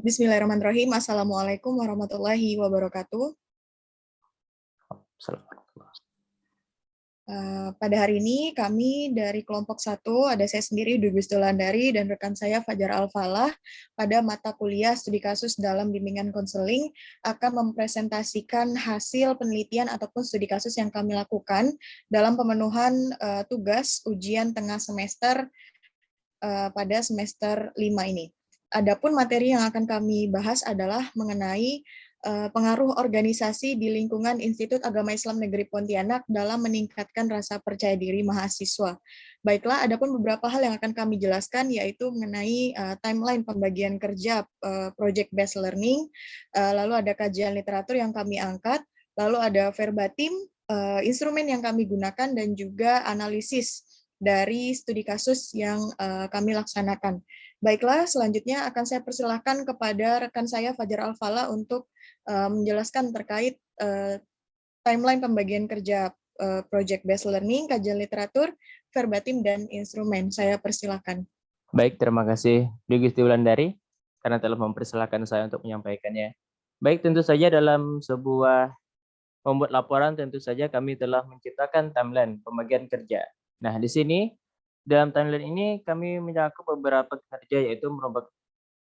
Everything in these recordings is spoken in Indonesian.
Bismillahirrahmanirrahim. Assalamualaikum warahmatullahi wabarakatuh. Pada hari ini kami dari kelompok 1, ada saya sendiri Dubis Dolandari dan rekan saya Fajar Al-Falah pada mata kuliah studi kasus dalam bimbingan konseling akan mempresentasikan hasil penelitian ataupun studi kasus yang kami lakukan dalam pemenuhan tugas ujian tengah semester pada semester 5 ini. Adapun materi yang akan kami bahas adalah mengenai pengaruh organisasi di lingkungan Institut Agama Islam Negeri Pontianak dalam meningkatkan rasa percaya diri mahasiswa. Baiklah, adapun beberapa hal yang akan kami jelaskan yaitu mengenai timeline pembagian kerja project based learning, lalu ada kajian literatur yang kami angkat, lalu ada verbatim, instrumen yang kami gunakan, dan juga analisis dari studi kasus yang kami laksanakan. Baiklah, selanjutnya akan saya persilahkan kepada rekan saya Fajar Al-Falah untuk menjelaskan terkait timeline pembagian kerja project based learning, kajian literatur, verbatim, dan instrumen. Saya persilahkan. Baik, terima kasih Dwi Wulandari karena telah mempersilahkan saya untuk menyampaikannya. Baik, tentu saja dalam sebuah membuat laporan tentu saja kami telah menciptakan timeline pembagian kerja. Nah, di sini dalam timeline ini kami mencakup beberapa kerja yaitu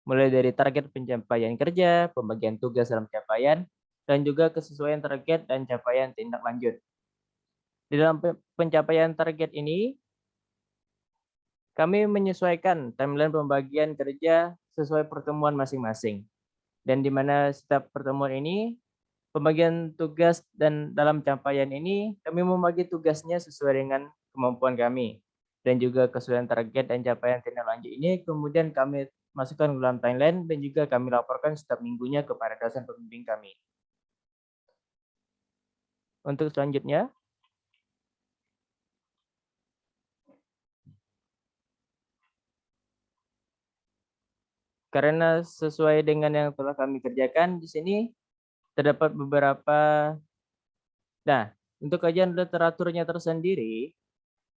mulai dari target pencapaian kerja, pembagian tugas dalam capaian, dan juga kesesuaian target dan capaian tindak lanjut. Di dalam pencapaian target ini, kami menyesuaikan timeline pembagian kerja sesuai pertemuan masing-masing. Dan di mana setiap pertemuan ini, pembagian tugas dan dalam capaian ini, kami membagi tugasnya sesuai dengan kemampuan kami. Dan juga kesesuaian target dan capaian tindak lanjut ini, kemudian kami masukkan ke dalam timeline dan juga kami laporkan setiap minggunya kepada dosen pembimbing kami. Untuk selanjutnya, karena sesuai dengan yang telah kami kerjakan di sini terdapat beberapa. Nah, untuk kajian literaturnya tersendiri,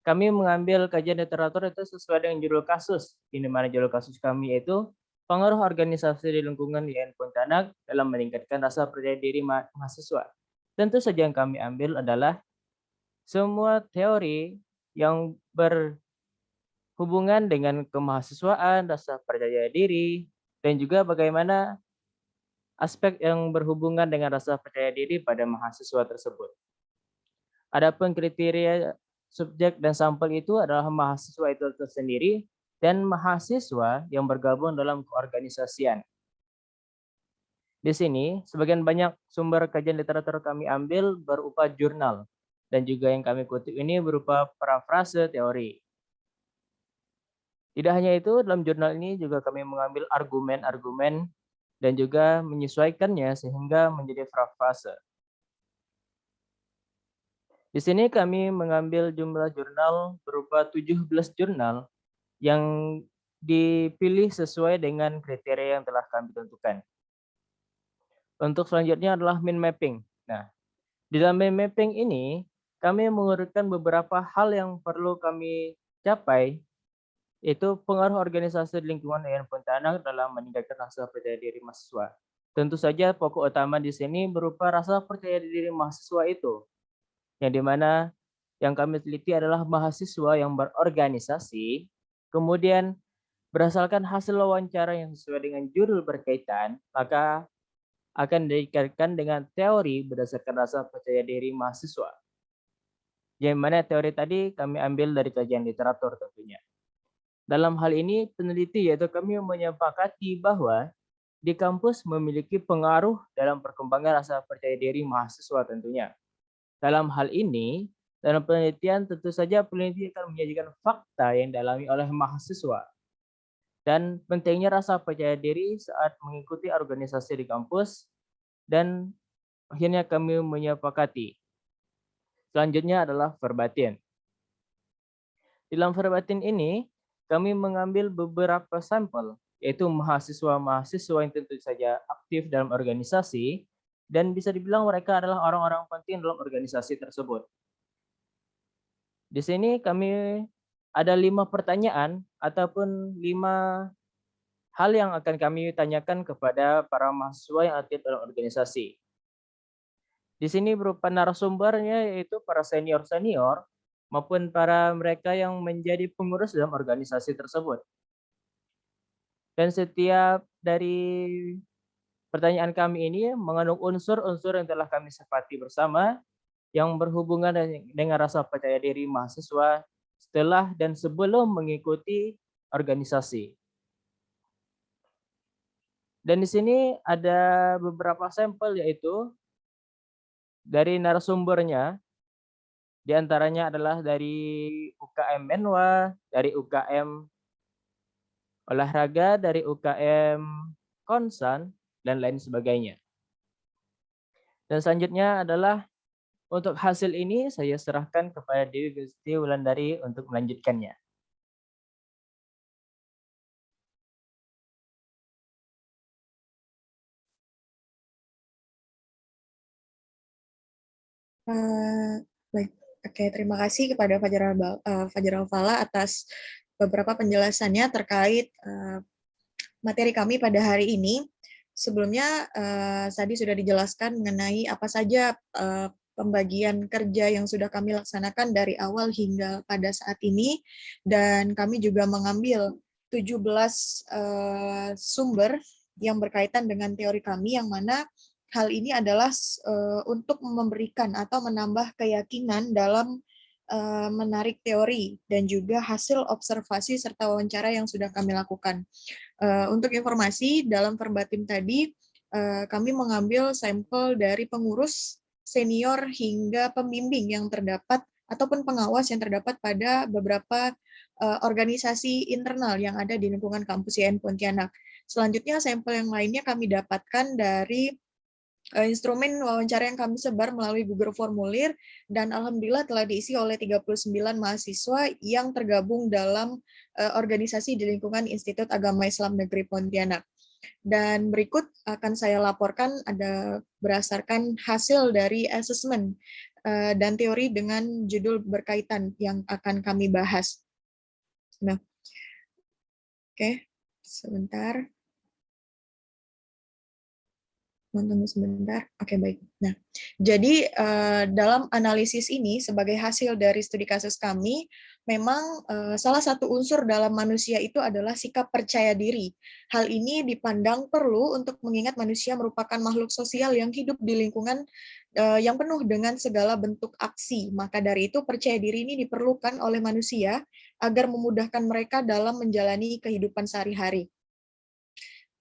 kami mengambil kajian literatur itu sesuai dengan judul kasus, di mana judul kasus kami itu pengaruh organisasi di lingkungan IAIN Pontianak dalam meningkatkan rasa percaya diri mahasiswa. Tentu saja yang kami ambil adalah semua teori yang berhubungan dengan kemahasiswaan, rasa percaya diri, dan juga bagaimana aspek yang berhubungan dengan rasa percaya diri pada mahasiswa tersebut. Adapun kriteria subjek dan sampel itu adalah mahasiswa itu tersendiri dan mahasiswa yang bergabung dalam keorganisasian. Di sini, sebagian banyak sumber kajian literatur kami ambil berupa jurnal, dan juga yang kami kutip ini berupa parafrase teori. Tidak hanya itu, dalam jurnal ini juga kami mengambil argumen-argumen dan juga menyesuaikannya sehingga menjadi parafrase. Di sini kami mengambil jumlah jurnal berupa 17 jurnal yang dipilih sesuai dengan kriteria yang telah kami tentukan. Untuk selanjutnya adalah mind mapping. Nah, di dalam mind mapping ini kami mengurutkan beberapa hal yang perlu kami capai, yaitu pengaruh organisasi di lingkungan IAIN Pontianak dalam meningkatkan rasa percaya diri mahasiswa. Tentu saja pokok utama di sini berupa rasa percaya diri mahasiswa itu, yang dimana yang kami teliti adalah mahasiswa yang berorganisasi, kemudian berdasarkan hasil wawancara yang sesuai dengan judul berkaitan, maka akan dikaitkan dengan teori berdasarkan rasa percaya diri mahasiswa. Yang mana teori tadi kami ambil dari kajian literatur tentunya. Dalam hal ini peneliti yaitu kami menyepakati bahwa di kampus memiliki pengaruh dalam perkembangan rasa percaya diri mahasiswa tentunya. Dalam hal ini, dalam penelitian tentu saja peneliti akan menyajikan fakta yang dialami oleh mahasiswa dan pentingnya rasa percaya diri saat mengikuti organisasi di kampus, dan akhirnya kami menyepakati. Selanjutnya adalah verbatim. Dalam verbatim ini, kami mengambil beberapa sampel, yaitu mahasiswa-mahasiswa yang tentu saja aktif dalam organisasi, dan bisa dibilang mereka adalah orang-orang penting dalam organisasi tersebut. Di sini kami ada 5 pertanyaan ataupun 5 hal yang akan kami tanyakan kepada para mahasiswa yang aktif dalam organisasi. Di sini berupa narasumbernya yaitu para senior-senior maupun para mereka yang menjadi pengurus dalam organisasi tersebut. Dan setiap dari pertanyaan kami ini mengandung unsur-unsur yang telah kami sepakati bersama yang berhubungan dengan rasa percaya diri mahasiswa setelah dan sebelum mengikuti organisasi. Dan di sini ada beberapa sampel yaitu dari narasumbernya, di antaranya adalah dari UKM Menwa, dari UKM Olahraga, dari UKM Konsan, dan lain sebagainya. Dan selanjutnya adalah untuk hasil ini saya serahkan kepada Dewi Gusti Wulandari untuk melanjutkannya. Baik, oke, terima kasih kepada Fajar Alfala atas beberapa penjelasannya terkait materi kami pada hari ini. Sebelumnya tadi sudah dijelaskan mengenai apa saja pembagian kerja yang sudah kami laksanakan dari awal hingga pada saat ini, dan kami juga mengambil 17 sumber yang berkaitan dengan teori kami, yang mana hal ini adalah untuk memberikan atau menambah keyakinan dalam menarik teori dan juga hasil observasi serta wawancara yang sudah kami lakukan. Untuk informasi, dalam verbatim tadi, kami mengambil sampel dari pengurus, senior, hingga pembimbing yang terdapat, ataupun pengawas yang terdapat pada beberapa organisasi internal yang ada di lingkungan kampus IAIN Pontianak. Selanjutnya, sampel yang lainnya kami dapatkan dari instrumen wawancara yang kami sebar melalui Google Formulir, dan alhamdulillah telah diisi oleh 39 mahasiswa yang tergabung dalam organisasi di lingkungan Institut Agama Islam Negeri Pontianak. Dan berikut akan saya laporkan ada berdasarkan hasil dari asesmen dan teori dengan judul berkaitan yang akan kami bahas. Nah, oke, sebentar. Tunggu sebentar. Oke, baik. Nah, jadi dalam analisis ini sebagai hasil dari studi kasus kami, memang salah satu unsur dalam manusia itu adalah sikap percaya diri. Hal ini dipandang perlu untuk mengingat manusia merupakan makhluk sosial yang hidup di lingkungan yang penuh dengan segala bentuk aksi. Maka dari itu percaya diri ini diperlukan oleh manusia agar memudahkan mereka dalam menjalani kehidupan sehari-hari.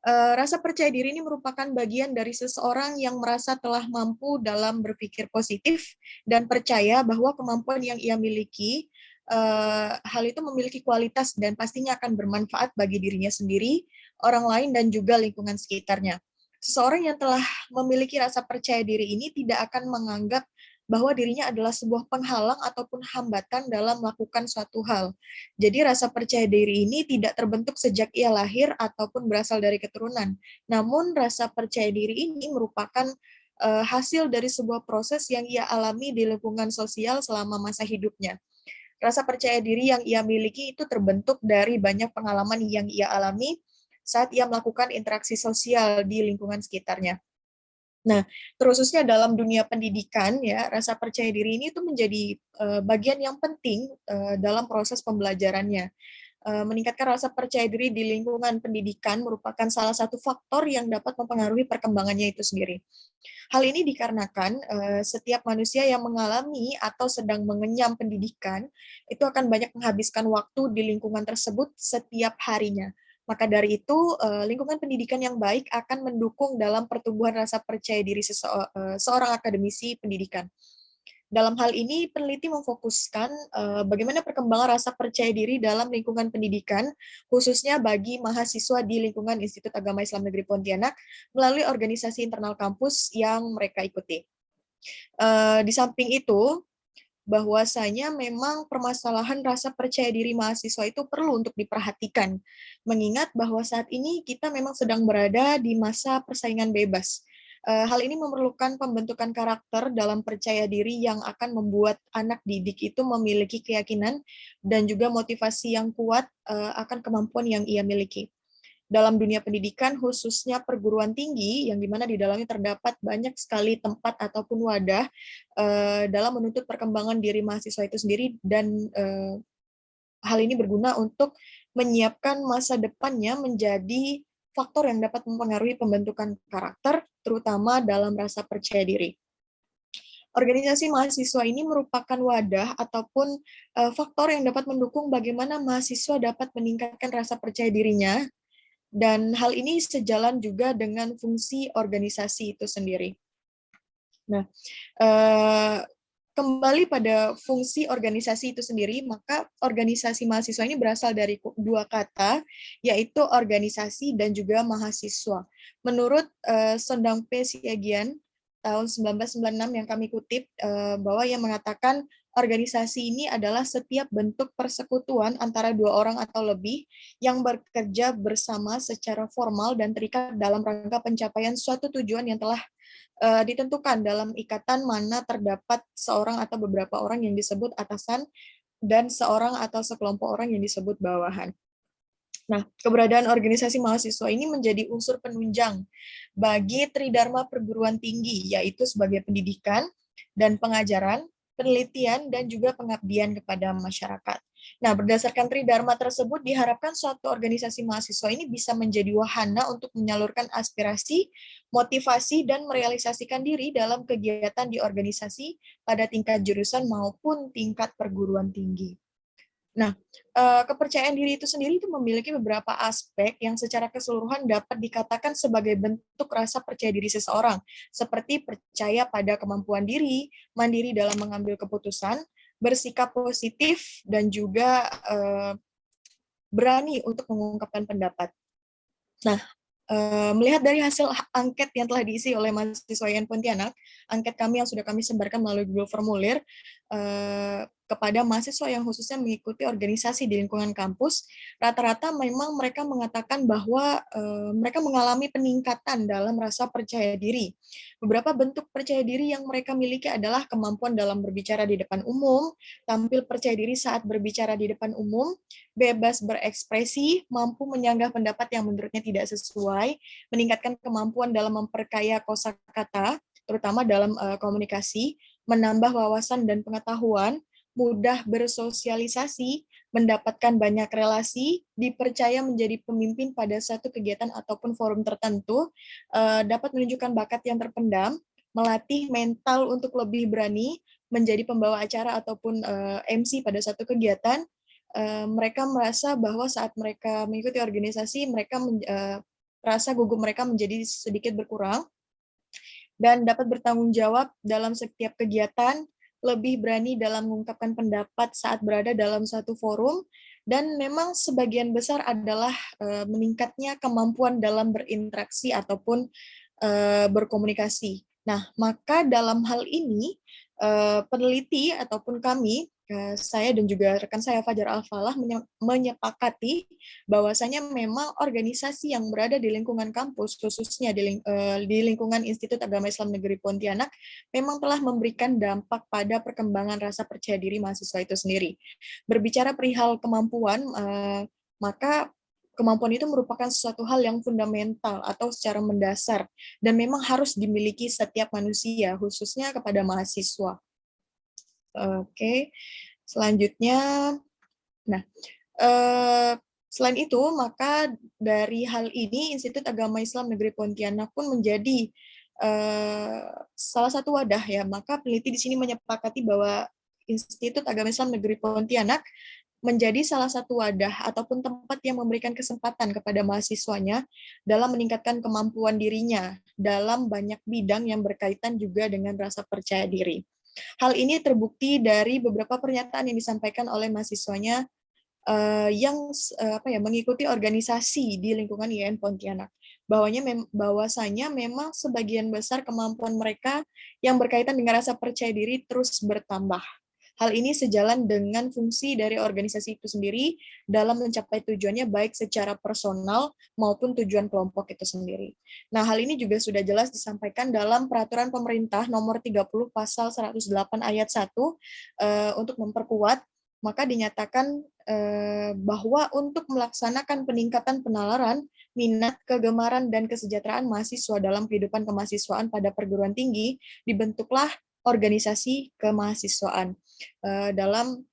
Rasa percaya diri ini merupakan bagian dari seseorang yang merasa telah mampu dalam berpikir positif dan percaya bahwa kemampuan yang ia miliki, hal itu memiliki kualitas dan pastinya akan bermanfaat bagi dirinya sendiri, orang lain, dan juga lingkungan sekitarnya. Seseorang yang telah memiliki rasa percaya diri ini tidak akan menganggap bahwa dirinya adalah sebuah penghalang ataupun hambatan dalam melakukan suatu hal. Jadi rasa percaya diri ini tidak terbentuk sejak ia lahir ataupun berasal dari keturunan. Namun rasa percaya diri ini merupakan hasil dari sebuah proses yang ia alami di lingkungan sosial selama masa hidupnya. Rasa percaya diri yang ia miliki itu terbentuk dari banyak pengalaman yang ia alami saat ia melakukan interaksi sosial di lingkungan sekitarnya. Nah, terkhususnya dalam dunia pendidikan, ya, rasa percaya diri ini tuh menjadi bagian yang penting dalam proses pembelajarannya. Meningkatkan rasa percaya diri di lingkungan pendidikan merupakan salah satu faktor yang dapat mempengaruhi perkembangannya itu sendiri. Hal ini dikarenakan setiap manusia yang mengalami atau sedang mengenyam pendidikan itu akan banyak menghabiskan waktu di lingkungan tersebut setiap harinya. Maka dari itu, lingkungan pendidikan yang baik akan mendukung dalam pertumbuhan rasa percaya diri seorang akademisi pendidikan. Dalam hal ini, peneliti memfokuskan bagaimana perkembangan rasa percaya diri dalam lingkungan pendidikan, khususnya bagi mahasiswa di lingkungan Institut Agama Islam Negeri Pontianak, melalui organisasi internal kampus yang mereka ikuti. Di samping itu, bahwasanya memang permasalahan rasa percaya diri mahasiswa itu perlu untuk diperhatikan, mengingat bahwa saat ini kita memang sedang berada di masa persaingan bebas. Hal ini memerlukan pembentukan karakter dalam percaya diri yang akan membuat anak didik itu memiliki keyakinan dan juga motivasi yang kuat akan kemampuan yang ia miliki. dalam dunia pendidikan, khususnya perguruan tinggi, yang dimana di dalamnya terdapat banyak sekali tempat ataupun wadah dalam menuntut perkembangan diri mahasiswa itu sendiri, dan hal ini berguna untuk menyiapkan masa depannya menjadi faktor yang dapat mempengaruhi pembentukan karakter, terutama dalam rasa percaya diri. Organisasi mahasiswa ini merupakan wadah ataupun faktor yang dapat mendukung bagaimana mahasiswa dapat meningkatkan rasa percaya dirinya, dan hal ini sejalan juga dengan fungsi organisasi itu sendiri. Nah, kembali pada fungsi organisasi itu sendiri, maka organisasi mahasiswa ini berasal dari dua kata, yaitu organisasi dan juga mahasiswa. Menurut Sondang P. Siagian, tahun 1996 yang kami kutip, bahwa ia mengatakan organisasi ini adalah setiap bentuk persekutuan antara dua orang atau lebih yang bekerja bersama secara formal dan terikat dalam rangka pencapaian suatu tujuan yang telah ditentukan dalam ikatan mana terdapat seorang atau beberapa orang yang disebut atasan dan seorang atau sekelompok orang yang disebut bawahan. Nah, keberadaan organisasi mahasiswa ini menjadi unsur penunjang bagi Tridharma perguruan tinggi, yaitu sebagai pendidikan dan pengajaran, penelitian, dan juga pengabdian kepada masyarakat. Nah, berdasarkan Tridharma tersebut, diharapkan suatu organisasi mahasiswa ini bisa menjadi wahana untuk menyalurkan aspirasi, motivasi, dan merealisasikan diri dalam kegiatan di organisasi pada tingkat jurusan maupun tingkat perguruan tinggi. Nah, kepercayaan diri itu sendiri itu memiliki beberapa aspek yang secara keseluruhan dapat dikatakan sebagai bentuk rasa percaya diri seseorang, seperti percaya pada kemampuan diri, mandiri dalam mengambil keputusan, bersikap positif, dan juga berani untuk mengungkapkan pendapat. Nah, melihat dari hasil angket yang telah diisi oleh mahasiswa IAIN Pontianak, angket kami yang sudah kami sebarkan melalui Google Formulir kepada mahasiswa yang khususnya mengikuti organisasi di lingkungan kampus, rata-rata memang mereka mengatakan bahwa mereka mengalami peningkatan dalam rasa percaya diri. Beberapa bentuk percaya diri yang mereka miliki adalah kemampuan dalam berbicara di depan umum, tampil percaya diri saat berbicara di depan umum, bebas berekspresi, mampu menyanggah pendapat yang menurutnya tidak sesuai, meningkatkan kemampuan dalam memperkaya kosakata, terutama dalam komunikasi, menambah wawasan dan pengetahuan, mudah bersosialisasi, mendapatkan banyak relasi, dipercaya menjadi pemimpin pada satu kegiatan ataupun forum tertentu, dapat menunjukkan bakat yang terpendam, melatih mental untuk lebih berani, menjadi pembawa acara ataupun MC pada satu kegiatan. Mereka merasa bahwa saat mereka mengikuti organisasi, mereka rasa gugup mereka menjadi sedikit berkurang, dan dapat bertanggung jawab dalam setiap kegiatan, lebih berani dalam mengungkapkan pendapat saat berada dalam satu forum, dan memang sebagian besar adalah meningkatnya kemampuan dalam berinteraksi ataupun berkomunikasi. Nah, maka dalam hal ini peneliti ataupun kami, saya dan juga rekan saya Fajar Al-Falah menyepakati bahwasanya memang organisasi yang berada di lingkungan kampus, khususnya di lingkungan Institut Agama Islam Negeri Pontianak, memang telah memberikan dampak pada perkembangan rasa percaya diri mahasiswa itu sendiri. Berbicara perihal kemampuan, maka kemampuan itu merupakan sesuatu hal yang fundamental atau secara mendasar dan memang harus dimiliki setiap manusia, khususnya kepada mahasiswa. Oke, selanjutnya, nah, selain itu, maka dari hal ini, Institut Agama Islam Negeri Pontianak pun menjadi salah satu wadah ya. Maka peneliti di sini menyepakati bahwa Institut Agama Islam Negeri Pontianak menjadi salah satu wadah ataupun tempat yang memberikan kesempatan kepada mahasiswanya dalam meningkatkan kemampuan dirinya dalam banyak bidang yang berkaitan juga dengan rasa percaya diri. Hal ini terbukti dari beberapa pernyataan yang disampaikan oleh mahasiswanya yang mengikuti organisasi di lingkungan IAIN Pontianak. Bahwasanya memang sebagian besar kemampuan mereka yang berkaitan dengan rasa percaya diri terus bertambah. Hal ini sejalan dengan fungsi dari organisasi itu sendiri dalam mencapai tujuannya baik secara personal maupun tujuan kelompok itu sendiri. Nah, hal ini juga sudah jelas disampaikan dalam Peraturan Pemerintah Nomor 30 Pasal 108 Ayat 1 untuk memperkuat, maka dinyatakan bahwa untuk melaksanakan peningkatan penalaran, minat, kegemaran, dan kesejahteraan mahasiswa dalam kehidupan kemahasiswaan pada perguruan tinggi, dibentuklah organisasi kemahasiswaan dalam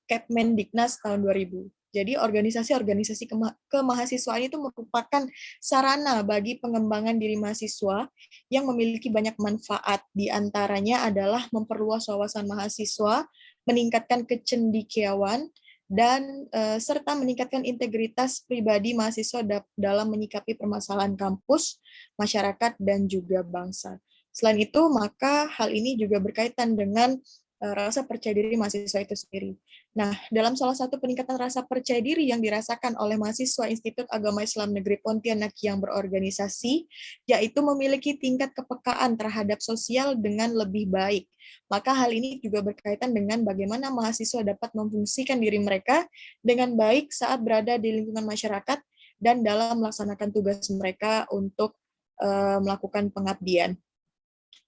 Kepmendiknas tahun 2000. Jadi organisasi-organisasi kemahasiswaan itu merupakan sarana bagi pengembangan diri mahasiswa yang memiliki banyak manfaat. Di antaranya adalah memperluas wawasan mahasiswa, meningkatkan kecendikiawan, dan serta meningkatkan integritas pribadi mahasiswa dalam menyikapi permasalahan kampus, masyarakat, dan juga bangsa. Selain itu, maka hal ini juga berkaitan dengan rasa percaya diri mahasiswa itu sendiri. Nah, dalam salah satu peningkatan rasa percaya diri yang dirasakan oleh mahasiswa Institut Agama Islam Negeri Pontianak yang berorganisasi, yaitu memiliki tingkat kepekaan terhadap sosial dengan lebih baik. Maka hal ini juga berkaitan dengan bagaimana mahasiswa dapat memfungsikan diri mereka dengan baik saat berada di lingkungan masyarakat dan dalam melaksanakan tugas mereka untuk melakukan pengabdian.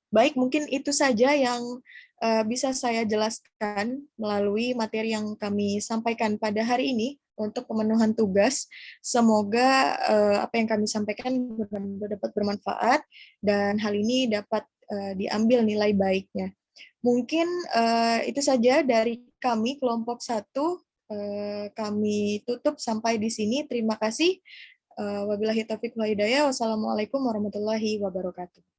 Baik, mungkin itu saja yang bisa saya jelaskan melalui materi yang kami sampaikan pada hari ini untuk pemenuhan tugas. Semoga apa yang kami sampaikan dapat bermanfaat dan hal ini dapat diambil nilai baiknya. Mungkin itu saja dari kami kelompok 1. Kami tutup sampai di sini. Terima kasih. Wabillahi taufiq wal hidayah. Wassalamualaikum warahmatullahi wabarakatuh.